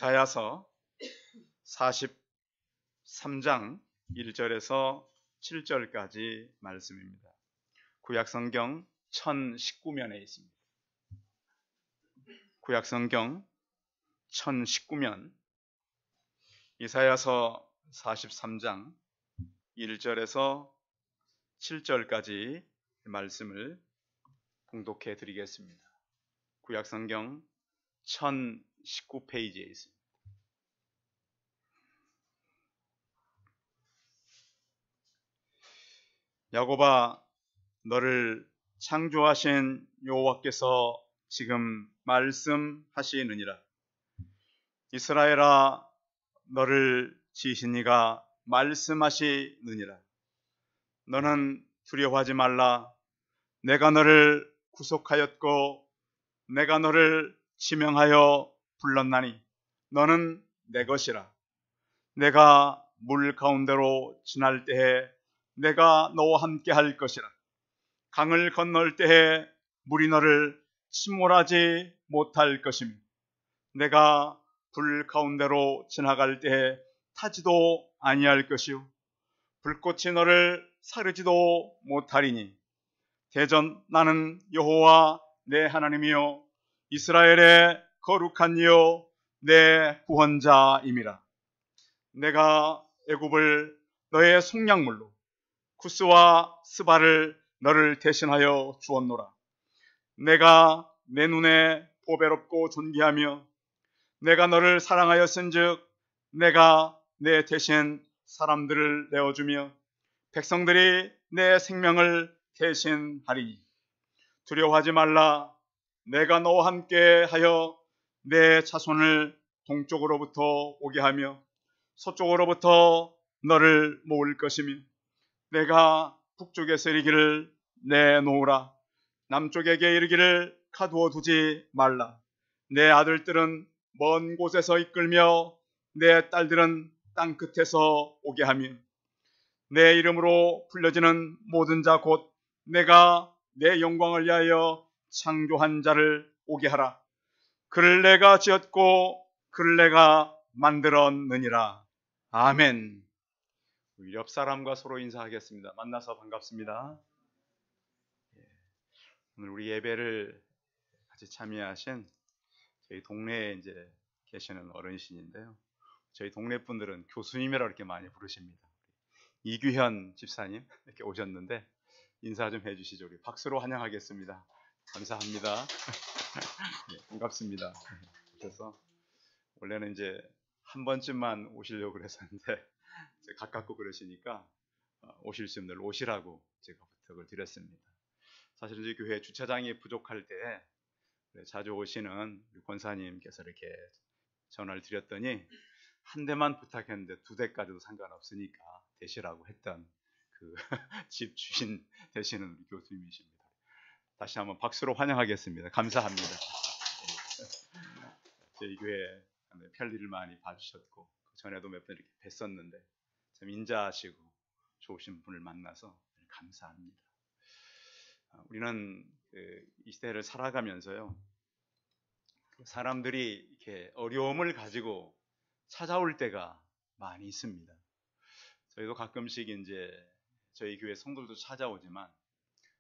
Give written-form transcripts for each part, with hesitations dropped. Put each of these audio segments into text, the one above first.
이사야서 43장 1절에서 7절까지 말씀입니다. 구약성경 1019면에 있습니다. 구약성경 1019면 이사야서 43장 1절에서 7절까지 말씀을 봉독해 드리겠습니다. 구약성경 1019페이지에 있습니다. 야곱아, 너를 창조하신 여호와께서 지금 말씀하시느니라. 이스라엘아, 너를 지으신 이가 말씀하시느니라. 너는 두려워하지 말라. 내가 너를 구속하였고 내가 너를 지명하여 불렀나니 너는 내 것이라. 내가 물 가운데로 지날 때에 내가 너와 함께 할 것이라. 강을 건널 때에 물이 너를 침몰하지 못할 것이며 내가 불 가운데로 지나갈 때에 타지도 아니할 것이요 불꽃이 너를 사르지도 못하리니 대전 나는 여호와 내 하나님이요 이스라엘의 거룩한 이요 내 구원자임이라. 내가 애굽을 너의 속량물로 쿠스와 스바를 너를 대신하여 주었노라. 내가 내 눈에 보배롭고 존귀하며 내가 너를 사랑하였은즉 내가 내 대신 사람들을 내어주며 백성들이 내 생명을 대신하리니 두려워하지 말라. 내가 너와 함께 하여 내 자손을 동쪽으로부터 오게 하며 서쪽으로부터 너를 모을 것이며 내가 북쪽에서 이르기를 내놓으라. 남쪽에게 이르기를 가두어 두지 말라. 내 아들들은 먼 곳에서 이끌며 내 딸들은 땅 끝에서 오게 하며 내 이름으로 불려지는 모든 자 곧 내가 내 영광을 위하여 창조한 자를 오게 하라. 그를 내가 지었고 그를 내가 만들었느니라. 아멘. 우리 옆 사람과 서로 인사하겠습니다. 만나서 반갑습니다. 오늘 우리 예배를 같이 참여하신 저희 동네에 이제 계시는 어르신인데요. 저희 동네 분들은 교수님이라고 이렇게 많이 부르십니다. 이규현 집사님 이렇게 오셨는데 인사 좀 해주시죠. 우리 박수로 환영하겠습니다. 감사합니다. 네, 반갑습니다. 그래서 원래는 이제 한 번쯤만 오시려고 그랬었는데 가깝고 그러시니까 오실 수 있는 날 오시라고 제가 부탁을 드렸습니다. 사실은 저희 교회 주차장이 부족할 때 자주 오시는 우리 권사님께서 이렇게 전화를 드렸더니 한 대만 부탁했는데 두 대까지도 상관없으니까 되시라고 했던 그 집 주인 되시는 우리 교수님이십니다. 다시 한번 박수로 환영하겠습니다. 감사합니다. 저희 교회 편리를 많이 봐주셨고 전에도 몇 번 이렇게 뵀었는데 참 인자하시고 좋으신 분을 만나서 감사합니다. 우리는 이 시대를 살아가면서요 사람들이 이렇게 어려움을 가지고 찾아올 때가 많이 있습니다. 저희도 가끔씩 이제 저희 교회 성도들도 찾아오지만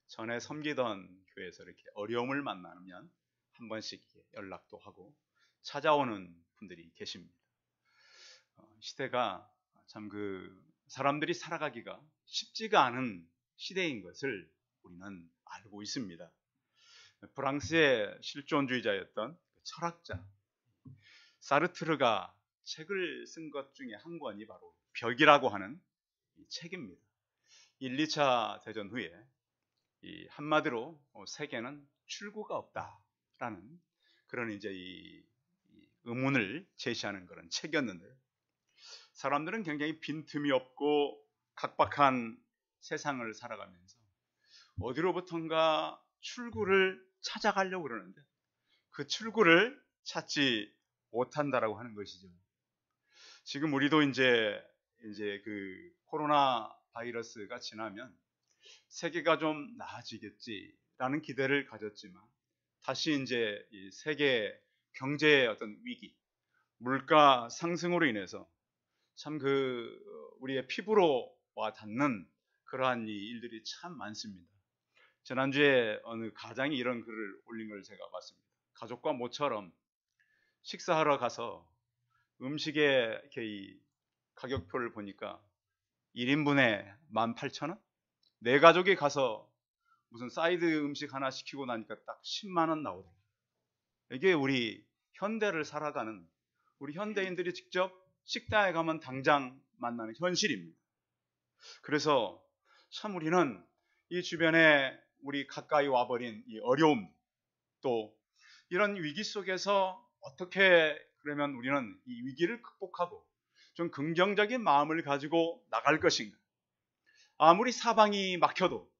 전에 섬기던 교회에서 이렇게 어려움을 만나면 한 번씩 연락도 하고 찾아오는 분들이 계십니다. 시대가 참 사람들이 살아가기가 쉽지가 않은 시대인 것을 우리는 알고 있습니다. 프랑스의 실존주의자였던 철학자 사르트르가 책을 쓴 것 중에 한 권이 바로 벽이라고 하는 이 책입니다. 1, 2차 대전 후에 한마디로 세계는 출구가 없다라는 그런 이제 이 의문을 제시하는 그런 책이었는데 사람들은 굉장히 빈틈이 없고 각박한 세상을 살아가면서 어디로부턴가 출구를 찾아가려고 그러는데 그 출구를 찾지 못한다라고 하는 것이죠. 지금 우리도 이제 그 코로나 바이러스가 지나면 세계가 좀 나아지겠지라는 기대를 가졌지만 다시 이제 이 세계 경제의 어떤 위기, 물가 상승으로 인해서 참 우리의 피부로 와 닿는 그러한 이 일들이 참 많습니다. 지난주에 어느 가장이 이런 글을 올린 걸 제가 봤습니다. 가족과 모처럼 식사하러 가서 음식의 이렇게 이 가격표를 보니까 1인분에 18,000원? 네 가족이 가서 무슨 사이드 음식 하나 시키고 나니까 딱 10만 원 나오더라고요. 이게 우리 현대를 살아가는 우리 현대인들이 직접 식당에 가면 당장 만나는 현실입니다. 그래서 참 우리는 이 주변에 우리 가까이 와버린 이 어려움, 또 이런 위기 속에서 어떻게 그러면 우리는 이 위기를 극복하고 좀 긍정적인 마음을 가지고 나갈 것인가? 아무리 사방이 막혀도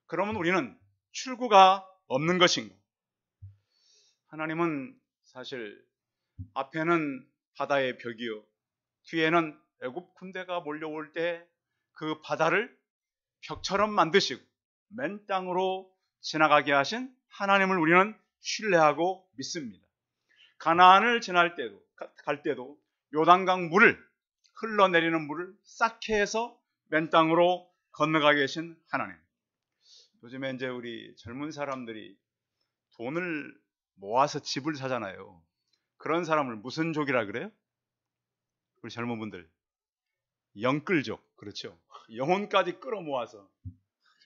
그러면 우리는 출구가 없는 것인가? 하나님은 사실 앞에는 바다의 벽이요, 뒤에는 애굽 군대가 몰려올 때 그 바다를 벽처럼 만드시고 맨 땅으로 지나가게 하신 하나님을 우리는 신뢰하고 믿습니다. 가나안을 갈 때도 요단강 물을 흘러내리는 물을 쌓게 해서 맨 땅으로 건너가게 계신 하나님. 요즘에 이제 우리 젊은 사람들이 돈을 모아서 집을 사잖아요. 그런 사람을 무슨 족이라 그래요? 우리 젊은 분들 영끌족, 그렇죠? 영혼까지 끌어모아서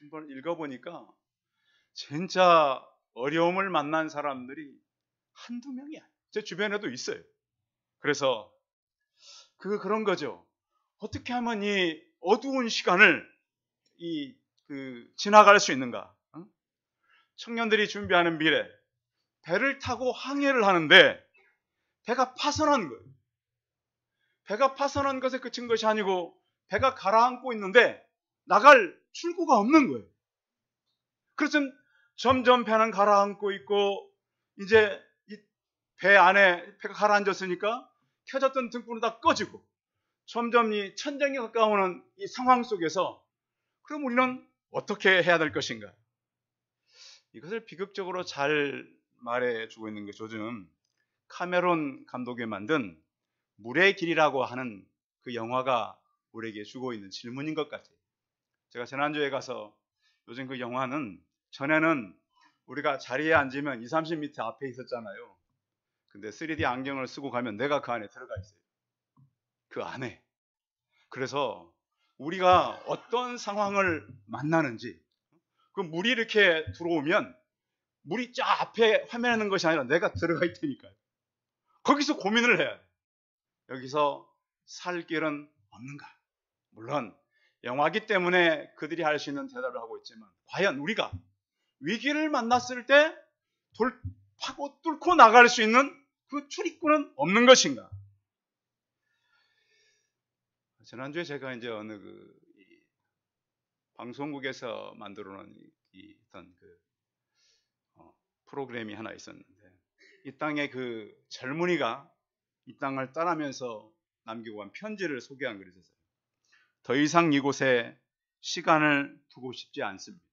한번 읽어보니까 진짜 어려움을 만난 사람들이 한두 명이 아니에요. 제 주변에도 있어요. 그래서 그런 거죠. 어떻게 하면 이 어두운 시간을 지나갈 수 있는가? 청년들이 준비하는 미래, 배를 타고 항해를 하는데 배가 파손한 거예요. 배가 파손한 것에 그친 것이 아니고 배가 가라앉고 있는데 나갈 출구가 없는 거예요. 그래서 점점 배는 가라앉고 있고 이제 이 배 안에 배가 가라앉았으니까 켜졌던 등불은 다 꺼지고 점점 이 천장에 가까워오는 이 상황 속에서 그럼 우리는 어떻게 해야 될 것인가? 이것을 비극적으로 잘 말해주고 있는 것이 요즘 카메론 감독이 만든 물의 길이라고 하는 그 영화가 우리에게 주고 있는 질문인 것 같아요. 제가 지난주에 가서 요즘 그 영화는 전에는 우리가 자리에 앉으면 20, 30m 앞에 있었잖아요. 근데 3D 안경을 쓰고 가면 내가 그 안에 들어가 있어요. 그 안에. 그래서 우리가 어떤 상황을 만나는지 그 물이 이렇게 들어오면 물이 쫙 앞에 화면에 있는 것이 아니라 내가 들어가 있다니까요. 거기서 고민을 해야 돼. 여기서 살 길은 없는가? 물론 영화기 때문에 그들이 할 수 있는 대답을 하고 있지만 과연 우리가 위기를 만났을 때 파고 뚫고 나갈 수 있는 그 출입구는 없는 것인가? 지난주에 제가 이제 어느 방송국에서 만들어 놓은 어떤 프로그램이 하나 있었는데 이 땅의 그 젊은이가 이 땅을 떠나면서 남기고 간 편지를 소개한 글이 있었어요. 더 이상 이곳에 시간을 두고 싶지 않습니다.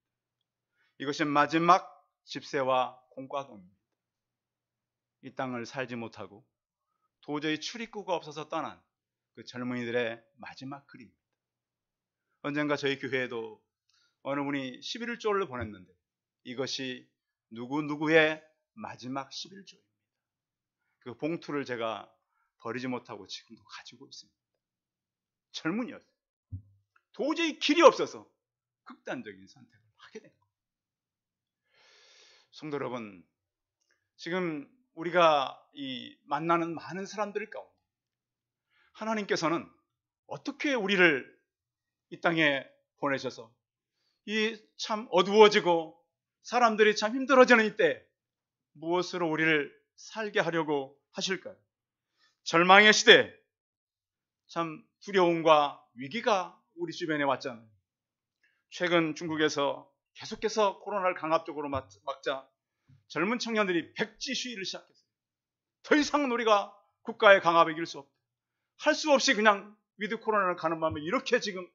이것이 마지막 집세와 공과금입니다. 이 땅을 살지 못하고 도저히 출입구가 없어서 떠난 그 젊은이들의 마지막 글입니다. 언젠가 저희 교회에도 어느 분이 11조를 보냈는데 이것이 누구누구의 마지막 11조입니다. 그 봉투를 제가 버리지 못하고 지금도 가지고 있습니다. 젊은이였어요. 도저히 길이 없어서 극단적인 선택을 하게 된 거예요. 성도 여러분, 지금 우리가 만나는 많은 사람들 가운데 하나님께서는 어떻게 우리를 이 땅에 보내셔서 이 참 어두워지고 사람들이 참 힘들어지는 이때 무엇으로 우리를 살게 하려고 하실까요? 절망의 시대, 참 두려움과 위기가 우리 주변에 왔잖아요. 최근 중국에서 계속해서 코로나를 강압적으로 막자 젊은 청년들이 백지 시위를 시작했어요. 더 이상은 우리가 국가의 강압에 이길 수 없다. 할 수 없이 그냥 위드 코로나를 가는 마음에 이렇게 지금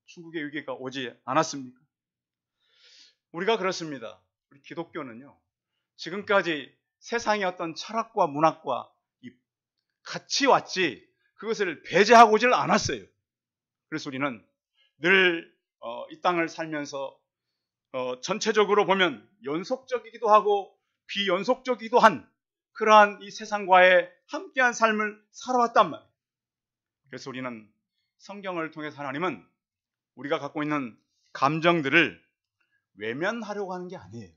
중국의 위기가 오지 않았습니까? 우리가 그렇습니다. 우리 기독교는요, 지금까지 세상의 어떤 철학과 문학과 같이 왔지 그것을 배제하고질 않았어요. 그래서 우리는 늘 이 땅을 살면서 전체적으로 보면 연속적이기도 하고 비연속적이기도 한 그러한 이 세상과의 함께한 삶을 살아왔단 말이에요. 그래서 우리는 성경을 통해서 하나님은 우리가 갖고 있는 감정들을 외면하려고 하는 게 아니에요.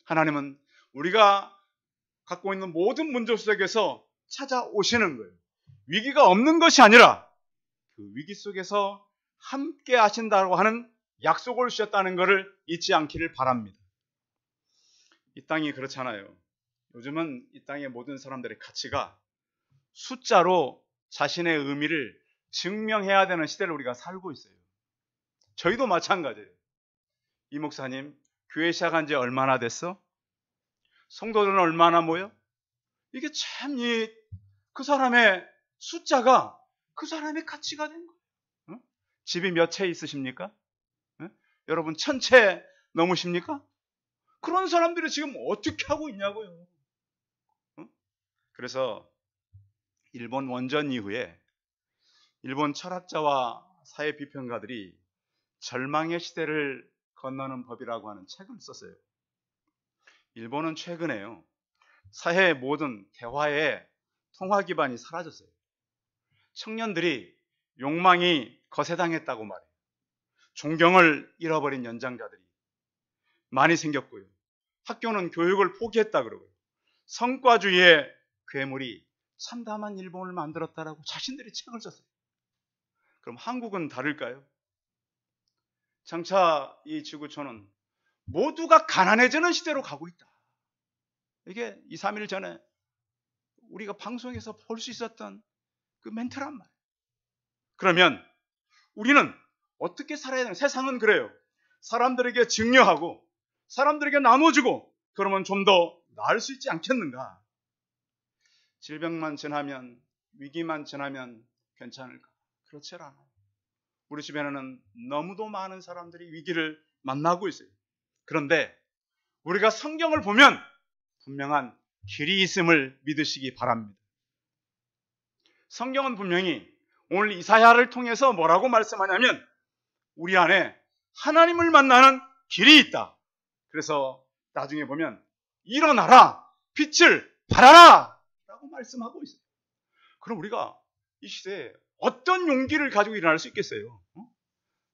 하나님은 우리가 갖고 있는 모든 문제 속에서 찾아오시는 거예요. 위기가 없는 것이 아니라 그 위기 속에서 함께 하신다고 하는 약속을 주셨다는 것을 잊지 않기를 바랍니다. 이 땅이 그렇잖아요. 요즘은 이 땅의 모든 사람들의 가치가 숫자로 자신의 의미를 증명해야 되는 시대를 우리가 살고 있어요. 저희도 마찬가지예요. 이 목사님, 교회 시작한 지 얼마나 됐어? 성도들은 얼마나 모여? 이게 참 그 사람의 숫자가 그 사람의 가치가 된 거예요. 응? 집이 몇 채 있으십니까? 응? 여러분 1000채 넘으십니까? 그런 사람들이 지금 어떻게 하고 있냐고요. 응? 그래서 일본 원전 이후에 일본 철학자와 사회 비평가들이 절망의 시대를 건너는 법이라고 하는 책을 썼어요. 일본은 최근에요. 사회의 모든 대화의 통화 기반이 사라졌어요. 청년들이 욕망이 거세당했다고 말해요. 존경을 잃어버린 연장자들이 많이 생겼고요. 학교는 교육을 포기했다 그러고요. 성과주의의 괴물이 참담한 일본을 만들었다라고 자신들이 책을 썼어요. 그럼 한국은 다를까요? 장차 이 지구촌은 모두가 가난해지는 시대로 가고 있다. 이게 2, 3일 전에 우리가 방송에서 볼 수 있었던 그 멘트란 말이에요. 그러면 우리는 어떻게 살아야 되는? 세상은 그래요. 사람들에게 증여하고 사람들에게 나눠주고 그러면 좀 더 나을 수 있지 않겠는가? 질병만 지나면 위기만 지나면 괜찮을까? 그렇지 않아요. 우리 주변에는 너무도 많은 사람들이 위기를 만나고 있어요. 그런데 우리가 성경을 보면 분명한 길이 있음을 믿으시기 바랍니다. 성경은 분명히 오늘 이사야를 통해서 뭐라고 말씀하냐면 우리 안에 하나님을 만나는 길이 있다. 그래서 나중에 보면 일어나라, 빛을 발하라 라고 말씀하고 있어요. 그럼 우리가 이 시대에 어떤 용기를 가지고 일어날 수 있겠어요?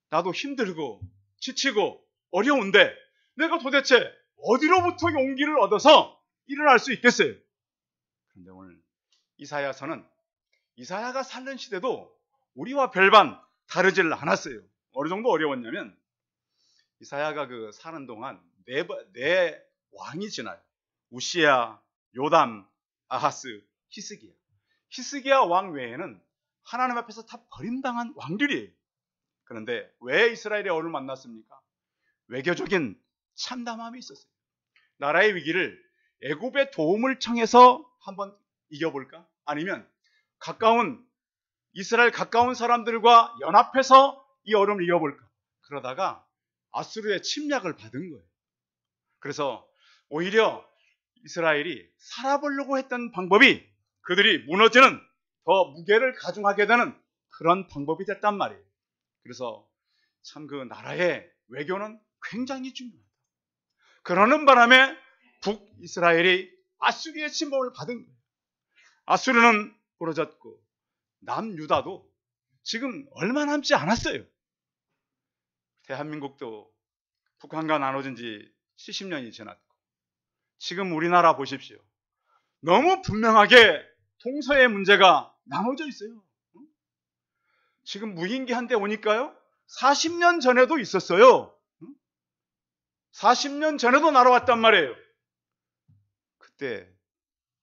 나도 힘들고 지치고 어려운데 내가 도대체 어디로부터 용기를 얻어서 일어날 수 있겠어요? 그런데 오늘 이사야서는 이사야가 살던 시대도 우리와 별반 다르질 않았어요. 어느 정도 어려웠냐면 이사야가 그 사는 동안 네 왕이 지나요. 우시야, 요담, 아하스, 히스기야. 히스기야 왕 외에는 하나님 앞에서 다 버림당한 왕들이에요. 그런데 왜 이스라엘의 어를 만났습니까? 외교적인 참담함이 있었어요. 나라의 위기를 애굽의 도움을 청해서 한번 이겨볼까? 아니면 이스라엘 가까운 사람들과 연합해서 이 어려움을 이겨볼까? 그러다가 아수르의 침략을 받은 거예요. 그래서 오히려 이스라엘이 살아보려고 했던 방법이 그들이 무너지는 더 무게를 가중하게 되는 그런 방법이 됐단 말이에요. 그래서 참 그 나라의 외교는 굉장히 중요하다. 그러는 바람에 북이스라엘이 아수르의 침범을 받은 거예요. 아수르는 부러졌고 남유다도 지금 얼마 남지 않았어요. 대한민국도 북한과 나눠진 지 70년이 지났고 지금 우리나라 보십시오. 너무 분명하게 동서의 문제가 나눠져 있어요. 지금 무인기 한 대 오니까요. 40년 전에도 있었어요. 40년 전에도 날아왔단 말이에요. 그때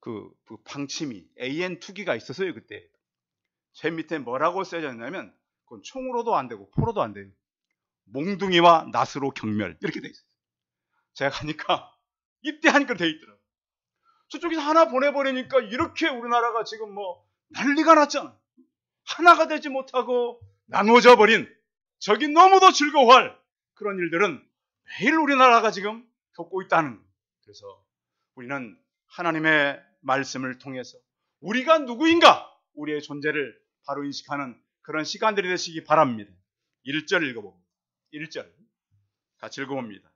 그 방침이 AN2기가 있었어요. 그때 제 밑에 뭐라고 써져 있냐면 그건 총으로도 안 되고 포로도 안 돼요. 몽둥이와 낫으로 경멸 이렇게 돼 있어요. 제가 가니까 입대하니까 돼 있더라고요. 저쪽에서 하나 보내버리니까 이렇게 우리나라가 지금 뭐 난리가 났잖아. 하나가 되지 못하고 나눠져 버린 저기 너무도 즐거워할 그런 일들은 매일 우리나라가 지금 겪고 있다는 거예요. 그래서 우리는 하나님의 말씀을 통해서 우리가 누구인가? 우리의 존재를 바로 인식하는 그런 시간들이 되시기 바랍니다. 1절 읽어봅니다. 1절 같이 읽어봅니다.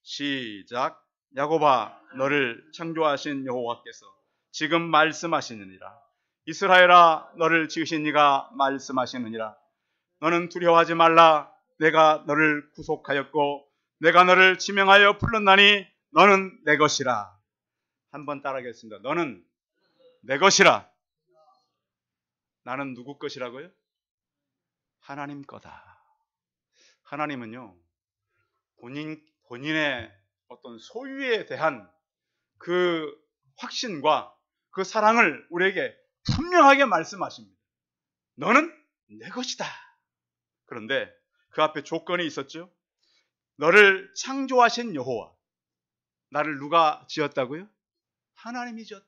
시작. 야곱아, 너를 창조하신 여호와께서 지금 말씀하시느니라. 이스라엘아, 너를 지으신 이가 말씀하시느니라. 너는 두려워하지 말라. 내가 너를 구속하였고 내가 너를 지명하여 불렀나니 너는 내 것이라. 한번 따라하겠습니다. 너는 내 것이라. 나는 누구 것이라고요? 하나님 거다. 하나님은요, 본인의 어떤 소유에 대한 그 확신과 그 사랑을 우리에게 분명하게 말씀하십니다. 너는 내 것이다. 그런데 그 앞에 조건이 있었죠. 너를 창조하신 여호와. 나를 누가 지었다고요? 하나님이 지었다.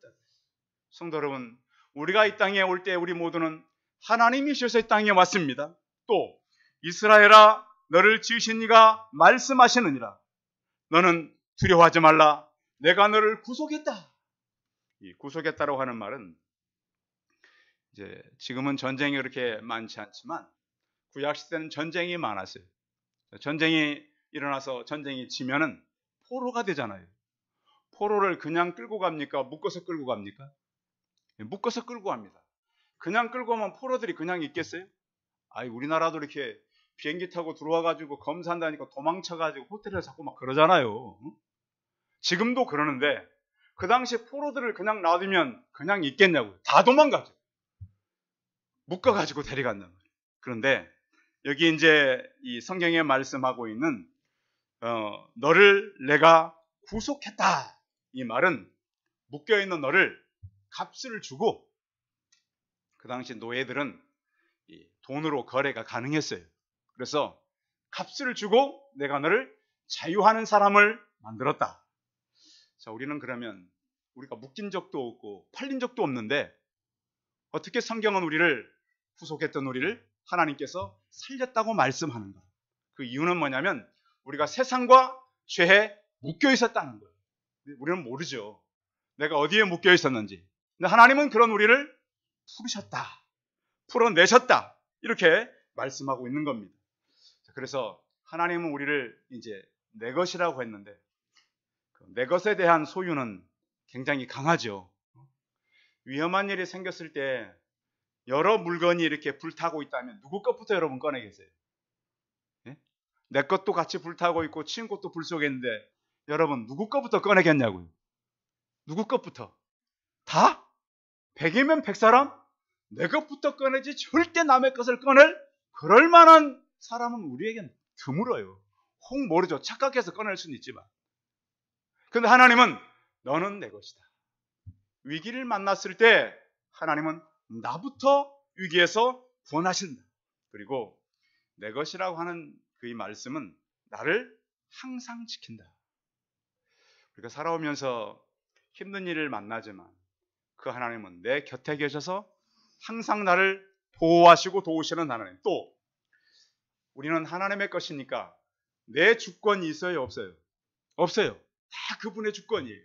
성도 여러분, 우리가 이 땅에 올 때 우리 모두는 하나님이 지어서 이 땅에 왔습니다. 또 이스라엘아, 너를 지으신 이가 말씀하시느니라. 너는 두려워하지 말라. 내가 너를 구속했다. 이 구속했다라고 하는 말은 이제 지금은 전쟁이 그렇게 많지 않지만 구약 시대는 전쟁이 많았어요. 전쟁이 일어나서 전쟁이 지면은 포로가 되잖아요. 포로를 그냥 끌고 갑니까? 묶어서 끌고 갑니까? 묶어서 끌고 갑니다. 그냥 끌고 오면 포로들이 그냥 있겠어요? 아이, 우리나라도 이렇게 비행기 타고 들어와가지고 검사한다니까 도망쳐가지고 호텔에 자꾸 막 그러잖아요. 지금도 그러는데 그 당시 포로들을 그냥 놔두면 그냥 있겠냐고요. 다 도망가죠. 묶어가지고 데려간단 말이에요. 그런데 여기 이제 이 성경에 말씀하고 있는 너를 내가 구속했다. 이 말은 묶여있는 너를 값을 주고, 그 당시 노예들은 돈으로 거래가 가능했어요. 그래서 값을 주고 내가 너를 자유하는 사람을 만들었다. 자, 우리는 그러면 우리가 묶인 적도 없고 팔린 적도 없는데 어떻게 성경은 우리를 구속했던 우리를 하나님께서 살렸다고 말씀하는가? 그 이유는 뭐냐면 우리가 세상과 죄에 묶여 있었다는 거예요. 우리는 모르죠. 내가 어디에 묶여 있었는지. 근데 하나님은 그런 우리를 풀으셨다. 풀어내셨다. 이렇게 말씀하고 있는 겁니다. 그래서 하나님은 우리를 이제 내 것이라고 했는데 내 것에 대한 소유는 굉장히 강하죠. 위험한 일이 생겼을 때 여러 물건이 이렇게 불타고 있다면 누구 것부터 여러분 꺼내겠어요? 예? 내 것도 같이 불타고 있고 친구 것도 불 속에 있는데 여러분 누구 것부터 꺼내겠냐고요? 누구 것부터? 다? 100이면 100사람? 내 것부터 꺼내지 절대 남의 것을 꺼낼 그럴 만한 사람은 우리에겐 드물어요. 혹 모르죠. 착각해서 꺼낼 수는 있지만. 그런데 하나님은 너는 내 것이다. 위기를 만났을 때 하나님은 나부터 위기에서 구원하신다. 그리고 내 것이라고 하는 그 이 말씀은 나를 항상 지킨다. 우리가 살아오면서 힘든 일을 만나지만 그 하나님은 내 곁에 계셔서 항상 나를 보호하시고 도우시는 하나님. 또 우리는 하나님의 것이니까 내 주권이 있어요? 없어요? 없어요. 다 그분의 주권이에요.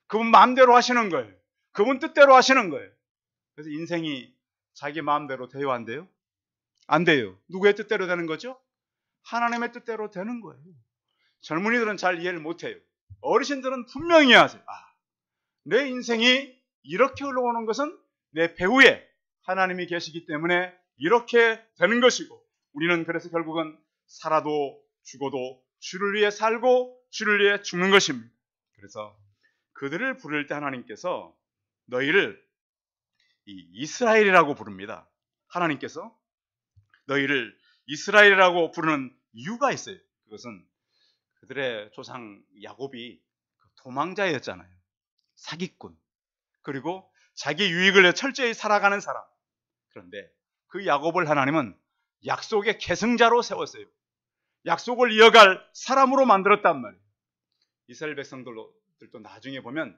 그분 마음대로 하시는 거예요. 그분 뜻대로 하시는 거예요. 그래서 인생이 자기 마음대로 돼요? 안 돼요? 안 돼요. 누구의 뜻대로 되는 거죠? 하나님의 뜻대로 되는 거예요. 젊은이들은 잘 이해를 못해요. 어르신들은 분명히 하세요. 내 인생이 이렇게 흘러오는 것은 내 배후에 하나님이 계시기 때문에 이렇게 되는 것이고, 우리는 그래서 결국은 살아도 죽어도 주를 위해 살고 주를 위해 죽는 것입니다. 그래서 그들을 부를 때 하나님께서 너희를 이스라엘이라고 부릅니다. 하나님께서 너희를 이스라엘이라고 부르는 이유가 있어요. 그것은 그들의 조상 야곱이 도망자였잖아요. 사기꾼. 그리고 자기 유익을 위해 철저히 살아가는 사람. 그런데 그 야곱을 하나님은 약속의 계승자로 세웠어요. 약속을 이어갈 사람으로 만들었단 말이에요. 이스라엘 백성들도 나중에 보면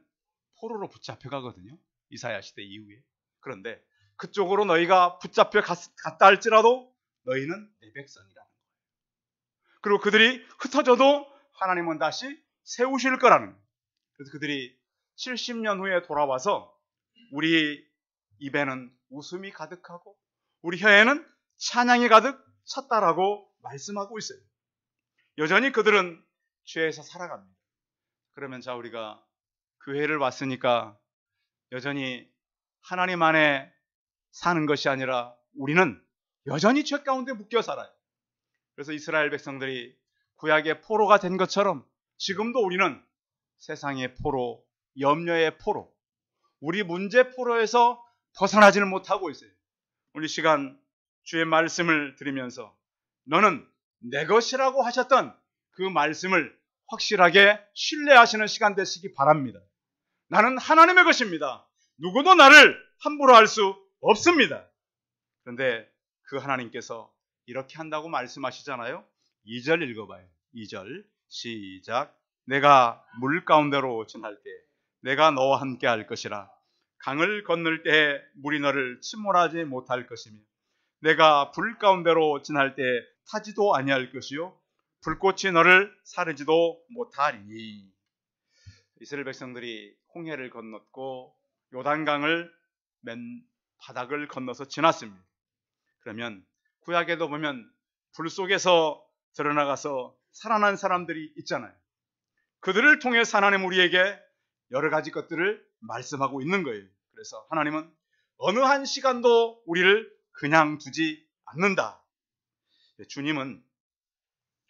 포로로 붙잡혀 가거든요. 이사야 시대 이후에. 그런데 그쪽으로 너희가 붙잡혀 갔다 할지라도 너희는 내 백성이라는 거예요. 그리고 그들이 흩어져도 하나님은 다시 세우실 거라는 거예요. 그래서 그들이 70년 후에 돌아와서 우리 입에는 웃음이 가득하고 우리 혀에는 찬양이 가득 찼다라고 말씀하고 있어요. 여전히 그들은 죄에서 살아갑니다. 그러면 자, 우리가 교회를 왔으니까 여전히 하나님 안에 사는 것이 아니라 우리는 여전히 죄 가운데 묶여 살아요. 그래서 이스라엘 백성들이 구약의 포로가 된 것처럼 지금도 우리는 세상의 포로, 염려의 포로, 우리 문제 포로에서 벗어나지는 못하고 있어요. 오늘 이 시간 주의 말씀을 들으면서 너는 내 것이라고 하셨던 그 말씀을 확실하게 신뢰하시는 시간 되시기 바랍니다. 나는 하나님의 것입니다. 누구도 나를 함부로 할 수 없습니다. 그런데 그 하나님께서 이렇게 한다고 말씀하시잖아요. 2절 읽어봐요. 2절 시작. 내가 물 가운데로 지날 때 내가 너와 함께 할 것이라. 강을 건널 때 물이 너를 침몰하지 못할 것이며 내가 불 가운데로 지날 때 타지도 아니할 것이요 불꽃이 너를 사르지도 못하리니. 이스라엘 백성들이 홍해를 건넜고 요단강을 맨 바닥을 건너서 지났습니다. 그러면 구약에도 보면 불 속에서 드러나가서 살아난 사람들이 있잖아요. 그들을 통해서 하나님 우리에게 여러 가지 것들을 말씀하고 있는 거예요. 그래서 하나님은 어느 한 시간도 우리를 그냥 두지 않는다. 주님은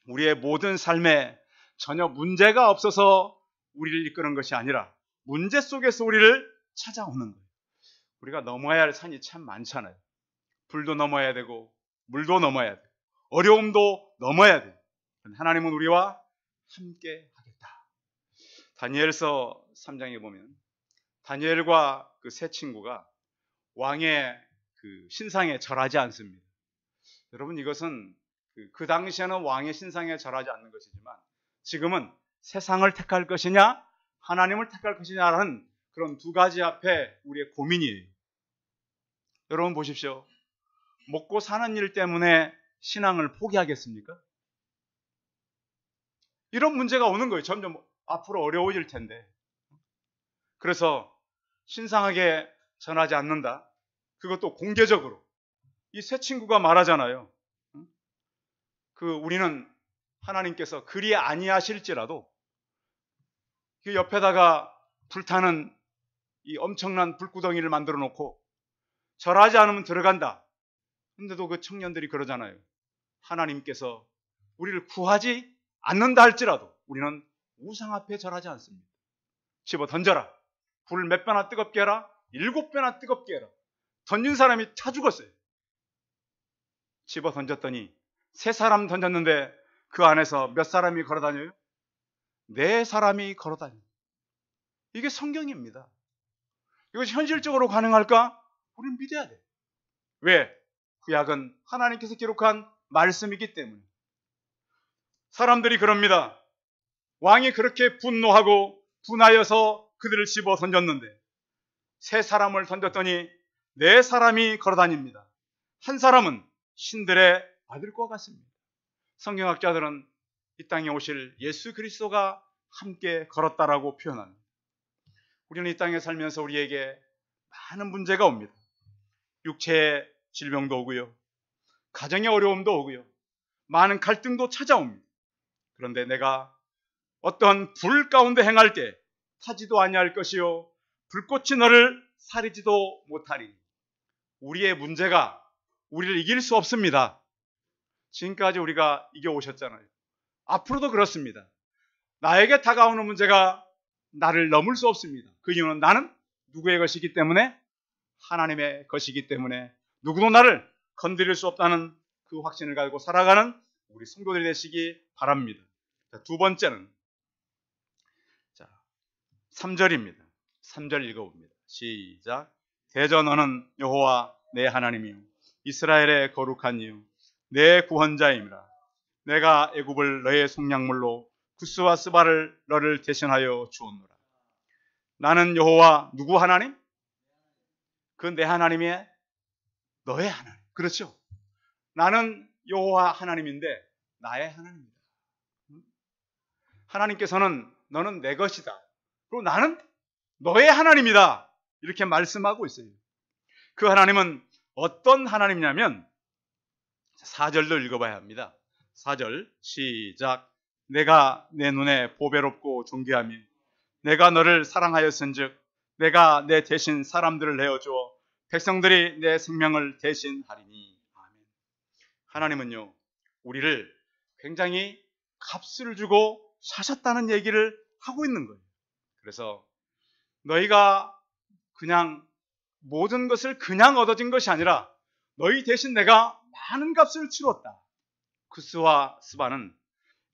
우리의 모든 삶에 전혀 문제가 없어서 우리를 이끄는 것이 아니라 문제 속에서 우리를 찾아오는 거예요. 우리가 넘어야 할 산이 참 많잖아요. 불도 넘어야 되고 물도 넘어야 되고 어려움도 넘어야 돼요. 하나님은 우리와 함께 하겠다. 다니엘서 3장에 보면 다니엘과 그 세 친구가 왕의 그 신상에 절하지 않습니다. 여러분, 이것은 그 당시에는 왕의 신상에 절하지 않는 것이지만 지금은 세상을 택할 것이냐 하나님을 택할 것이냐라는 그런 두 가지 앞에 우리의 고민이에요. 여러분 보십시오. 먹고 사는 일 때문에 신앙을 포기하겠습니까? 이런 문제가 오는 거예요. 점점 앞으로 어려워질 텐데. 그래서 신상하게 전하지 않는다. 그것도 공개적으로. 이 세 친구가 말하잖아요. 우리는 하나님께서 그리 아니하실지라도 그 옆에다가 불타는 이 엄청난 불구덩이를 만들어 놓고 절하지 않으면 들어간다. 근데도 그 청년들이 그러잖아요. 하나님께서 우리를 구하지 않는다 할지라도 우리는 우상 앞에 절하지 않습니다. 집어 던져라. 불을 몇 배나 뜨겁게 해라. 7배나 뜨겁게 해라. 던진 사람이 타 죽었어요. 집어 던졌더니 3사람 던졌는데 그 안에서 몇 사람이 걸어다녀요? 4사람이 걸어다녀요. 이게 성경입니다. 이것이 현실적으로 가능할까? 우리는 믿어야 돼요. 왜? 구약은 하나님께서 기록한 말씀이기 때문에. 사람들이 그럽니다. 왕이 그렇게 분노하고 분하여서 그들을 집어 던졌는데 3사람을 던졌더니 4사람이 걸어다닙니다. 한 사람은 신들의 아들과 같습니다. 성경학자들은 이 땅에 오실 예수 그리스도가 함께 걸었다라고 표현합니다. 우리는 이 땅에 살면서 우리에게 많은 문제가 옵니다. 육체의 질병도 오고요. 가정의 어려움도 오고요. 많은 갈등도 찾아옵니다. 그런데 내가 어떤 불 가운데 행할 때 타지도 아니할 것이요 불꽃이 너를 사리지도 못하리. 우리의 문제가 우리를 이길 수 없습니다. 지금까지 우리가 이겨오셨잖아요. 앞으로도 그렇습니다. 나에게 다가오는 문제가 나를 넘을 수 없습니다. 그 이유는 나는 누구의 것이기 때문에? 하나님의 것이기 때문에 누구도 나를 건드릴 수 없다는 그 확신을 가지고 살아가는 우리 성도들이 되시기 바랍니다. 자, 두 번째는 3절입니다. 3절 읽어봅니다. 시작. 대저 너는 여호와 내 하나님이요 이스라엘의 거룩한 이요 내 구원자임이라. 내가 애굽을 너의 속량물로 구스와 스바를 너를 대신하여 주었노라. 나는 여호와 누구 하나님? 그 내 하나님이 너의 하나님. 그렇죠? 나는 여호와 하나님인데 나의 하나님이다. 하나님께서는 너는 내 것이다. 그리고 나는 너의 하나님이다. 이렇게 말씀하고 있어요. 그 하나님은 어떤 하나님이냐면 4절도 읽어봐야 합니다. 4절 시작. 내가 내 눈에 보배롭고 존귀하며 내가 너를 사랑하였은즉 내가 내 대신 사람들을 내어주어 백성들이 내 생명을 대신하리니. 아멘. 하나님은요, 우리를 굉장히 값을 주고 사셨다는 얘기를 하고 있는 거예요. 그래서 너희가 그냥 모든 것을 그냥 얻어진 것이 아니라 너희 대신 내가 많은 값을 치렀다. 쿠스와 스바는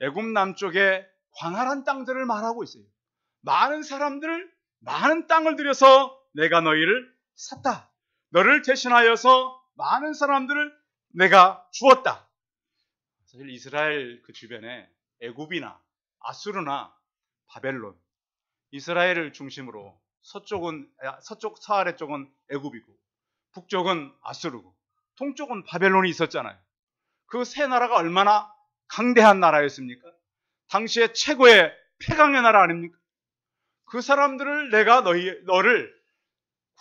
애굽 남쪽의 광활한 땅들을 말하고 있어요. 많은 사람들을, 많은 땅을 들여서 내가 너희를 샀다. 너를 대신하여서 많은 사람들을 내가 주었다. 사실 이스라엘 그 주변에 애굽이나 아수르나 바벨론, 이스라엘을 중심으로 서쪽 사하래 쪽은 애굽이고 북쪽은 아수르고 동쪽은 바벨론이 있었잖아요. 그 세 나라가 얼마나 강대한 나라였습니까? 당시에 최고의 폐강의 나라 아닙니까? 그 사람들을 내가 너를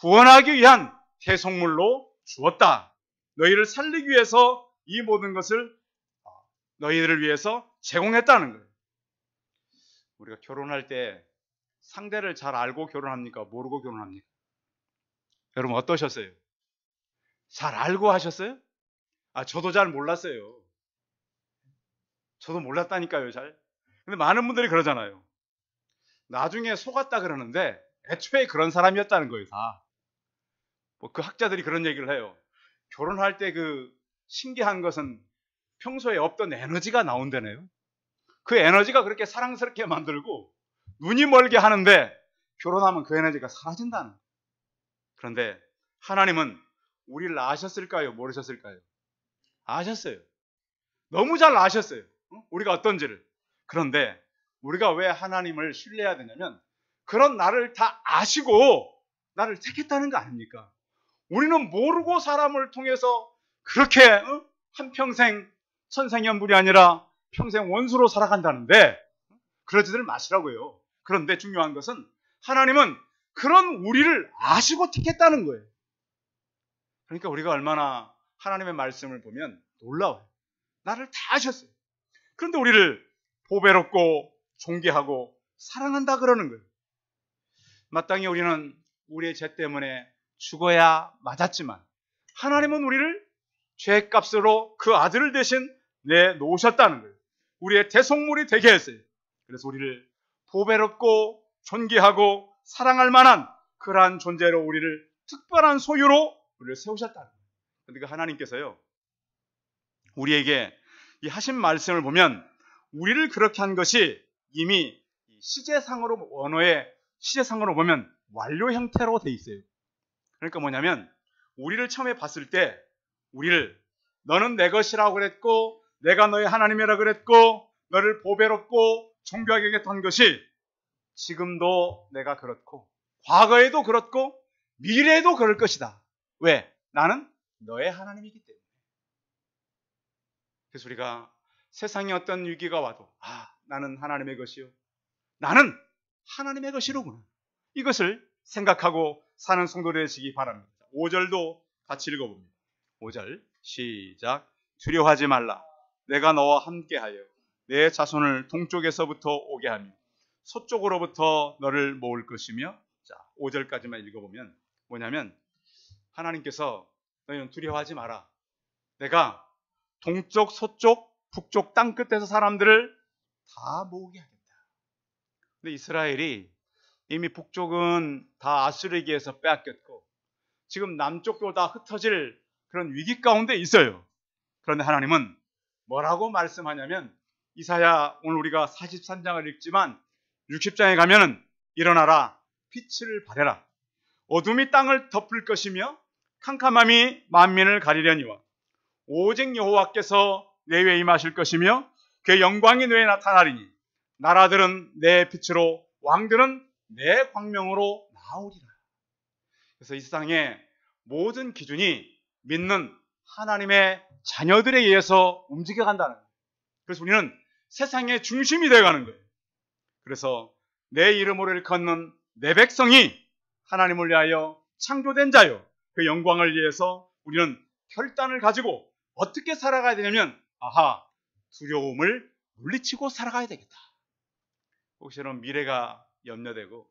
구원하기 위한 대속물로 주었다. 너희를 살리기 위해서 이 모든 것을 너희들을 위해서 제공했다는 거예요. 우리가 결혼할 때 상대를 잘 알고 결혼합니까? 모르고 결혼합니까? 여러분 어떠셨어요? 잘 알고 하셨어요? 저도 잘 몰랐어요. 저도 몰랐다니까요, 잘. 근데 많은 분들이 그러잖아요. 나중에 속았다 그러는데 애초에 그런 사람이었다는 거예요, 다. 그 학자들이 그런 얘기를 해요. 결혼할 때 그 신기한 것은 평소에 없던 에너지가 나온다네요. 그 에너지가 그렇게 사랑스럽게 만들고 눈이 멀게 하는데 결혼하면 그 에너지가 사라진다는 거예요. 그런데 하나님은 우리를 아셨을까요? 모르셨을까요? 아셨어요. 너무 잘 아셨어요. 우리가 어떤지를. 그런데 우리가 왜 하나님을 신뢰해야 되냐면 그런 나를 다 아시고 나를 택했다는 거 아닙니까? 우리는 모르고 사람을 통해서 그렇게 한평생 천생연분이 아니라 평생 원수로 살아간다는데 그러지들 마시라고요. 그런데 중요한 것은 하나님은 그런 우리를 아시고 택했다는 거예요. 그러니까 우리가 얼마나 하나님의 말씀을 보면 놀라워요. 나를 다 아셨어요. 그런데 우리를 보배롭고 존귀하고 사랑한다 그러는 거예요. 마땅히 우리는 우리의 죄 때문에 죽어야 맞았지만 하나님은 우리를 죄값으로 그 아들을 대신 내놓으셨다는 거예요. 우리의 대속물이 되게 했어요. 그래서 우리를 보배롭고 존귀하고 사랑할 만한 그러한 존재로 우리를 특별한 소유로 우리를 세우셨다는 거예요. 그러니까 하나님께서요, 우리에게 이 하신 말씀을 보면 우리를 그렇게 한 것이 이미 시제상으로, 언어의 시제상으로 보면 완료 형태로 돼 있어요. 그러니까 뭐냐면 우리를 처음에 봤을 때 우리를 너는 내 것이라고 그랬고 내가 너의 하나님이라고 그랬고 너를 보배롭고 존귀하게 여겼던 것이 지금도 내가 그렇고 과거에도 그렇고 미래에도 그럴 것이다. 왜? 나는 너의 하나님이기 때문에. 그래서 우리가 세상에 어떤 위기가 와도 나는 하나님의 것이요, 나는 하나님의 것이로구나, 이것을 생각하고 사는 성도들 되시기 바랍니다. 5절도 같이 읽어봅니다. 5절 시작. 두려워하지 말라. 내가 너와 함께하여 내 자손을 동쪽에서부터 오게 하며 서쪽으로부터 너를 모을 것이며. 자, 5절까지만 읽어보면 뭐냐면 하나님께서 너희는 두려워하지 마라. 내가 동쪽, 서쪽, 북쪽 땅끝에서 사람들을 다 모으게 하겠다. 근데 이스라엘이 이미 북쪽은 다 아수르에게서 빼앗겼고 지금 남쪽도 다 흩어질 그런 위기 가운데 있어요. 그런데 하나님은 뭐라고 말씀하냐면 이사야, 오늘 우리가 43장을 읽지만 60장에 가면은 일어나라, 빛을 발해라. 어둠이 땅을 덮을 것이며 캄캄함이 만민을 가리려니와 오직 여호와께서 내 위에 임하실 것이며 그의 영광이 내 위에 나타나리니 나라들은 내 빛으로 왕들은 내 광명으로 나오리라. 그래서 이 세상의 모든 기준이 믿는 하나님의 자녀들에 의해서 움직여간다는 거예요. 그래서 우리는 세상의 중심이 되어가는 거예요. 그래서 내 이름으로 일컫는 내 백성이 하나님을 위하여 창조된 자요 그 영광을 위해서 우리는 결단을 가지고 어떻게 살아가야 되냐면, 두려움을 물리치고 살아가야 되겠다. 혹시나 미래가 염려되고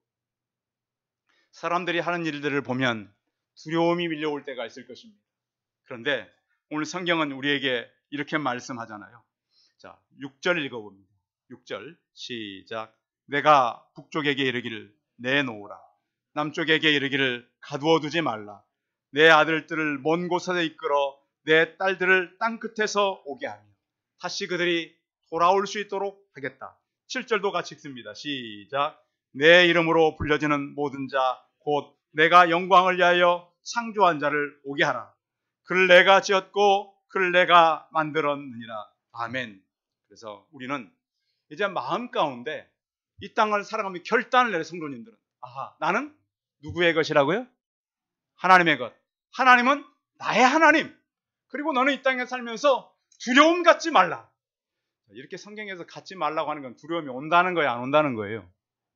사람들이 하는 일들을 보면 두려움이 밀려올 때가 있을 것입니다. 그런데 오늘 성경은 우리에게 이렇게 말씀하잖아요. 자, 6절 읽어봅니다. 6절 시작. 내가 북쪽에게 이르기를 내놓으라. 남쪽에게 이르기를 가두어 두지 말라. 내 아들들을 먼 곳에서 이끌어 내 딸들을 땅끝에서 오게 하며 다시 그들이 돌아올 수 있도록 하겠다. 7절도 같이 읽습니다. 시작. 내 이름으로 불려지는 모든 자 곧 내가 영광을 위하여 창조한 자를 오게 하라. 그를 내가 지었고 그를 내가 만들었느니라. 아멘. 그래서 우리는 이제 마음 가운데 이 땅을 살아가며 결단을 내는 성도님들은, 나는 누구의 것이라고요? 하나님의 것. 하나님은 나의 하나님. 그리고 너는 이 땅에 살면서 두려움 갖지 말라. 이렇게 성경에서 갖지 말라고 하는 건 두려움이 온다는 거예요, 안 온다는 거예요?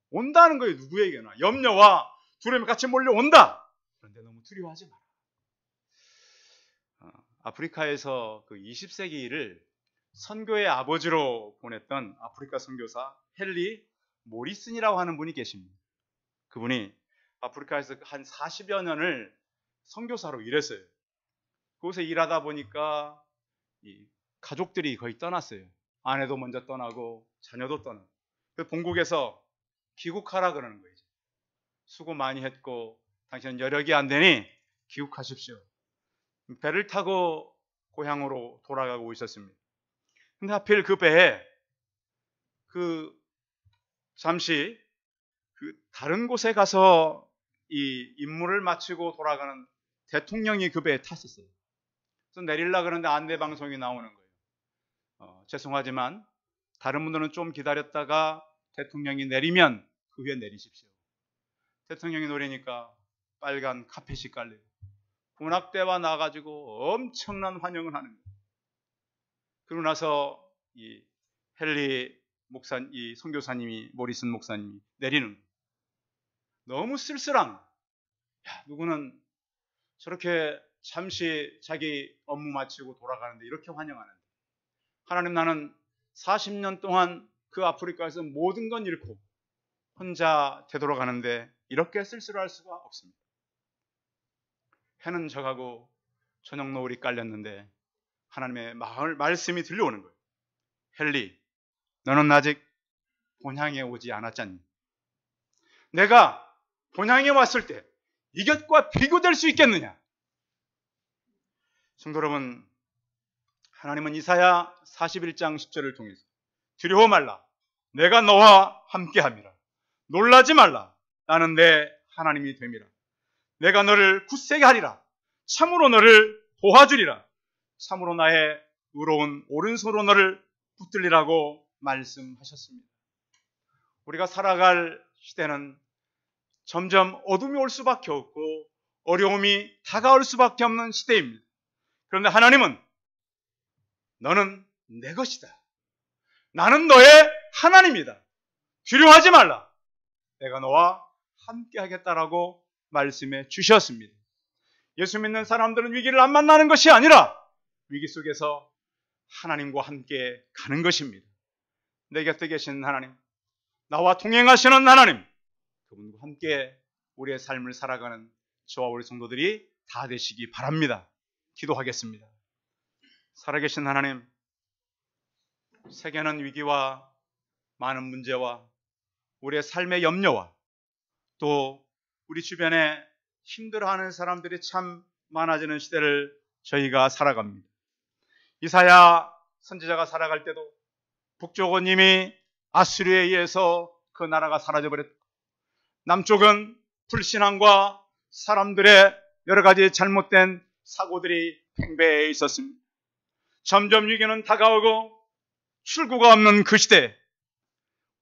온다는 거예요. 누구에게나. 염려와 두려움이 같이 몰려온다. 그런데 너무 두려워하지 마라. 아프리카에서 그 20세기를 선교의 아버지로 보냈던 아프리카 선교사 헨리 모리슨이라고 하는 분이 계십니다. 그분이 아프리카에서 한 40여 년을 선교사로 일했어요. 그곳에 일하다 보니까 이 가족들이 거의 떠났어요. 아내도 먼저 떠나고 자녀도 떠나고. 그 본국에서 귀국하라 그러는 거예요. 수고 많이 했고 당신은 여력이 안 되니 귀국하십시오. 배를 타고 고향으로 돌아가고 있었습니다. 근데 하필 그 배에 잠시 다른 곳에 가서 이 임무를 마치고 돌아가는 대통령이 그 배에 탔었어요. 그래서 내리려고 그러는데 안내 방송이 나오는 거예요. 죄송하지만 다른 분들은 좀 기다렸다가 대통령이 내리면 그 위에 내리십시오. 대통령이 노리니까 빨간 카펫이 깔리고 군악대와 나가지고 엄청난 환영을 하는 거예요. 그러고 나서 이 헨리 이 선교사님이, 모리슨 목사님이 내리는 거예요. 너무 쓸쓸한, 누구는 저렇게 잠시 자기 업무 마치고 돌아가는데 이렇게 환영하는데, 하나님, 나는 40년 동안 그 아프리카에서 모든 건 잃고 혼자 되돌아가는데 이렇게 쓸쓸할 수가 없습니다. 해는 져가고 저녁 노을이 깔렸는데 하나님의 말씀이 들려오는 거예요. 헨리, 너는 아직 본향에 오지 않았잖니. 내가 본향에 왔을 때 이것과 비교될 수 있겠느냐? 성도 여러분, 하나님은 이사야 41장 10절을 통해서 두려워 말라, 내가 너와 함께함이라. 놀라지 말라, 나는 내 하나님이 됨이라. 내가 너를 굳세게 하리라. 참으로 너를 도와주리라. 참으로 나의 의로운 오른손으로 너를 붙들리라고 말씀하셨습니다. 우리가 살아갈 시대는 점점 어둠이 올 수밖에 없고 어려움이 다가올 수밖에 없는 시대입니다. 그런데 하나님은 너는 내 것이다. 나는 너의 하나님이다. 두려워하지 말라. 내가 너와 함께 하겠다라고 말씀해 주셨습니다. 예수 믿는 사람들은 위기를 안 만나는 것이 아니라 위기 속에서 하나님과 함께 가는 것입니다. 내 곁에 계신 하나님, 나와 동행하시는 하나님, 그분과 함께 우리의 삶을 살아가는 저와 우리 성도들이 다 되시기 바랍니다. 기도하겠습니다. 살아계신 하나님, 세계는 위기와 많은 문제와 우리의 삶의 염려와 또 우리 주변에 힘들어하는 사람들이 참 많아지는 시대를 저희가 살아갑니다. 이사야 선지자가 살아갈 때도 북쪽은 이미 아수르에 의해서 그 나라가 사라져버렸고, 남쪽은 불신앙과 사람들의 여러 가지 잘못된 사고들이 팽배해 있었습니다. 점점 위기는 다가오고 출구가 없는 그 시대,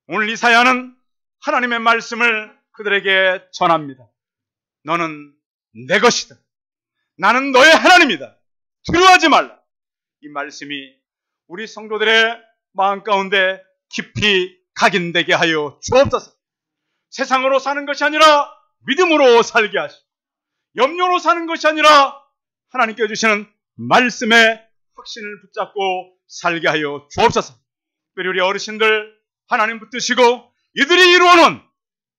오늘 이사야는 하나님의 말씀을 그들에게 전합니다. 너는 내 것이다. 나는 너의 하나님이다. 두려워하지 말라. 이 말씀이 우리 성도들의 마음 가운데 깊이 각인되게 하여 주옵소서. 세상으로 사는 것이 아니라 믿음으로 살게 하시고 염려로 사는 것이 아니라 하나님께 주시는 말씀의 확신을 붙잡고 살게 하여 주옵소서. 특별히 우리 어르신들 하나님 붙드시고 이들이 이루어놓은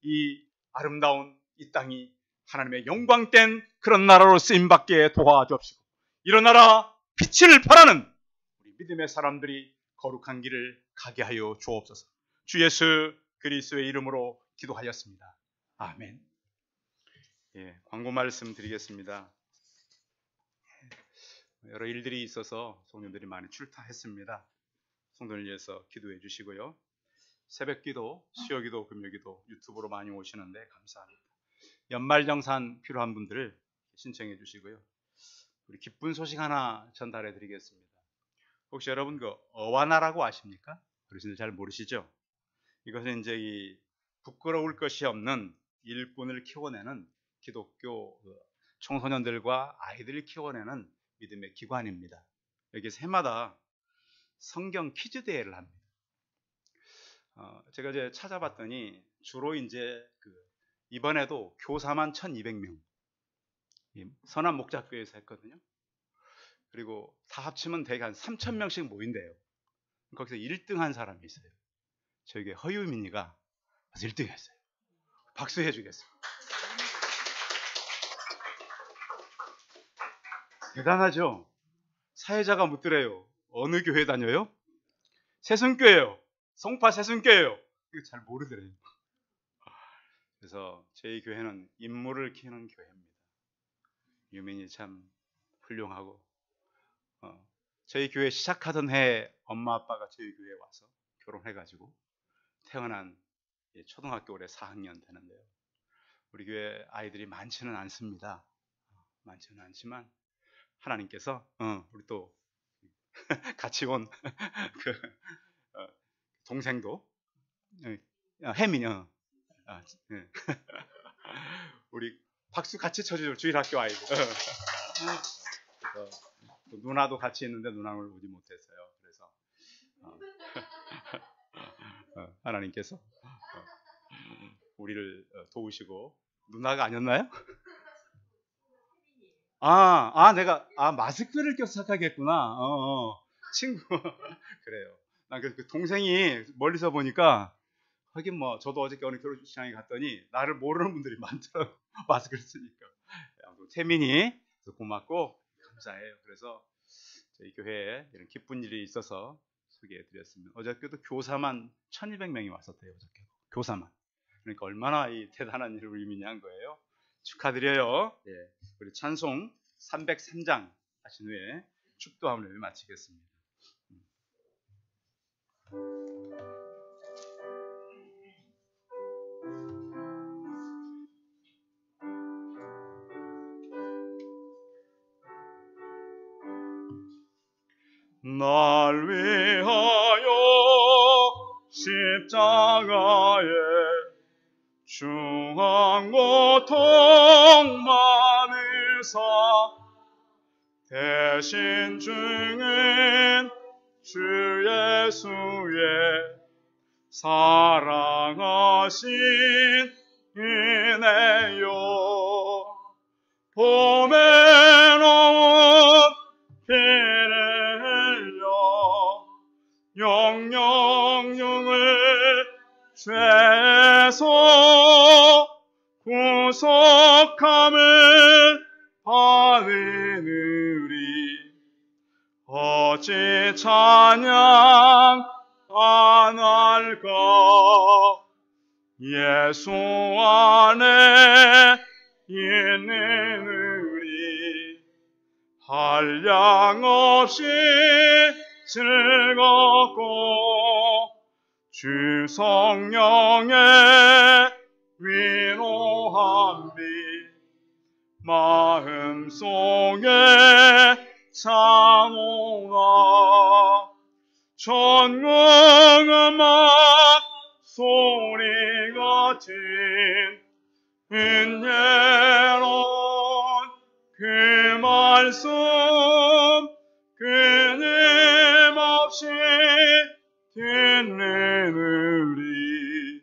이 아름다운 이 땅이 하나님의 영광된 그런 나라로 쓰임받게 도와주옵시고, 이런 나라 빛을 바라는 우리 믿음의 사람들이 거룩한 길을 가게 하여 주옵소서. 주 예수 그리스도의 이름으로 기도하였습니다. 아멘. 예, 광고 말씀 드리겠습니다. 여러 일들이 있어서 성도들이 많이 출타했습니다. 성도를 위해서 기도해 주시고요. 새벽기도, 수요기도, 금요기도 유튜브로 많이 오시는데 감사합니다. 연말정산 필요한 분들 신청해 주시고요. 우리 기쁜 소식 하나 전달해 드리겠습니다. 혹시 여러분 그 어와나라고 아십니까? 어르신들 잘 모르시죠? 이것은 이제 이 부끄러울 것이 없는 일꾼을 키워내는 기독교 청소년들과 아이들을 키워내는 믿음의 기관입니다. 여기서 해마다 성경 퀴즈 대회를 합니다. 제가 이제 찾아봤더니 주로 이제 이번에도 교사만 1,200명, 선한 목자교회에서 했거든요. 그리고 다 합치면 대개 한 3,000명씩 모인대요. 거기서 1등 한 사람이 있어요. 저에게 허유민이가 1등 했어요. 박수 해주겠습니다. 대단하죠? 사회자가 묻더래요. 어느 교회 다녀요? 새순교예요. 송파 새순교예요. 이거 잘 모르더래요. 그래서 저희 교회는 인물을 키우는 교회입니다. 유민이 참 훌륭하고, 저희 교회 시작하던 해에 엄마 아빠가 저희 교회에 와서 결혼해가지고 태어난 초등학교 올해 4학년 되는데요. 우리 교회 아이들이 많지는 않습니다. 많지는 않지만 하나님께서 우리 또 같이 온 동생도 혜민이 우리 박수 같이 쳐주죠. 주일학교 아이들. 그래서 누나도 같이 있는데 누나를 오지 못했어요. 그래서 하나님께서 우리를 도우시고. 누나가 아니었나요? 내가 마스크를 껴서 착각했구나. 친구. 그래요. 난 그 동생이 멀리서 보니까, 하긴 뭐 저도 어저께 어느 결혼식장에 갔더니 나를 모르는 분들이 많더라고. 마스크를 쓰니까. 태민이 고맙고 감사해요. 그래서 저희 교회에 이런 기쁜 일이 있어서 소개해 드렸습니다. 어저께도 교사만 1,200명이 왔었대요. 어저께 교사만. 그러니까 얼마나 이 대단한 일을 유민이 한 거예요. 축하드려요. 예, 우리 찬송 303장 하신 후에 축도함을 마치겠습니다. 날 위하여 십자가에 중한 고통 많으사 대신 증인 주 예수의 사랑하신 은혜요. 봄에 넣은 비를 흘려 영영영을 죄에서 구속함을 받으느리 어찌 찬양 안 할까. 예수 안에 있는 우리 한량없이 즐겁고 주 성령의 위로함이 마음속에 참오나 전궁음악 소리 같은 은혜로운 그 말씀 끊임없이 듣는 우리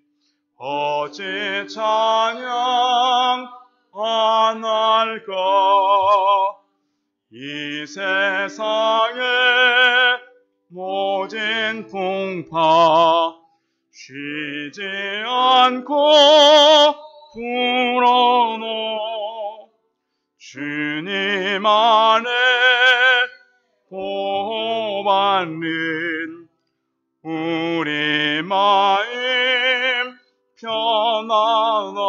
어찌 찬양 안 할까. 땅에 모진 풍파 쉬지 않고 불어넣어 주님 안에 보호받는 우리 마음 편안하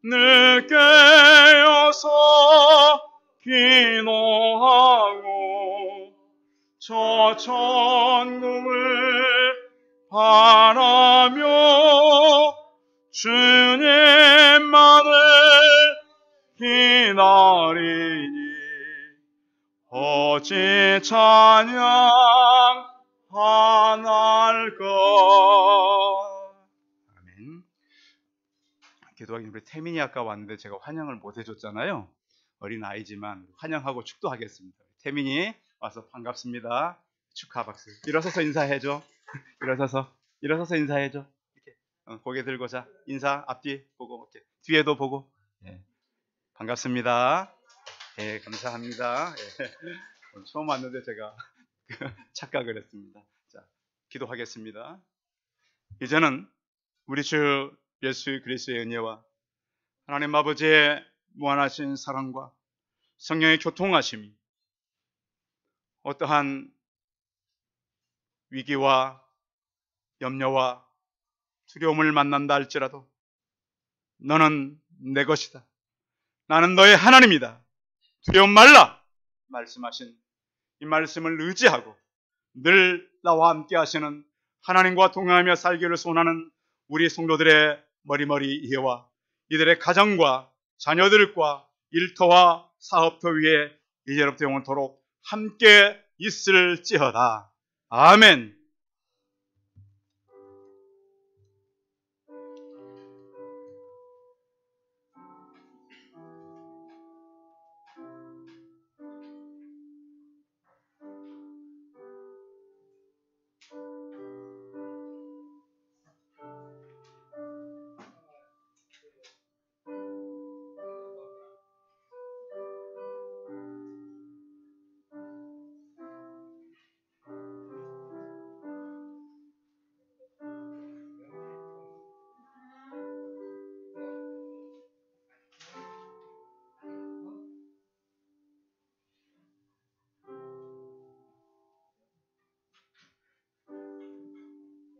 늘 깨어서 기도하고 저 천국을 바라며 주님만을 기다리니 어찌 찬양하날까. 아멘. 기도하기 우리 태민이 아까 왔는데 제가 환영을 못 해줬잖아요. 어린 아이지만 환영하고 축도하겠습니다. 태민이 와서 반갑습니다. 축하 박수. 일어서서 인사해줘. 일어서서 인사해줘. 이렇게 고개 들고 자 인사 앞뒤 보고 이렇게 뒤에도 보고. 예. 반갑습니다. 예, 감사합니다. 예. 처음 왔는데 제가 착각을 했습니다. 자, 기도하겠습니다. 이제는 우리 주 예수 그리스도의 은혜와 하나님 아버지의 무한하신 사랑과 성령의 교통하심이 어떠한 위기와 염려와 두려움을 만난다 할지라도 너는 내 것이다. 나는 너의 하나님이다. 두려움 말라 말씀하신 이 말씀을 의지하고 늘 나와 함께 하시는 하나님과 동행하며 살기를 소원하는 우리 성도들의 머리머리 이해와 이들의 가정과 자녀들과 일터와 사업터 위에 이제로부터 영원토록 함께 있을지어다. 아멘.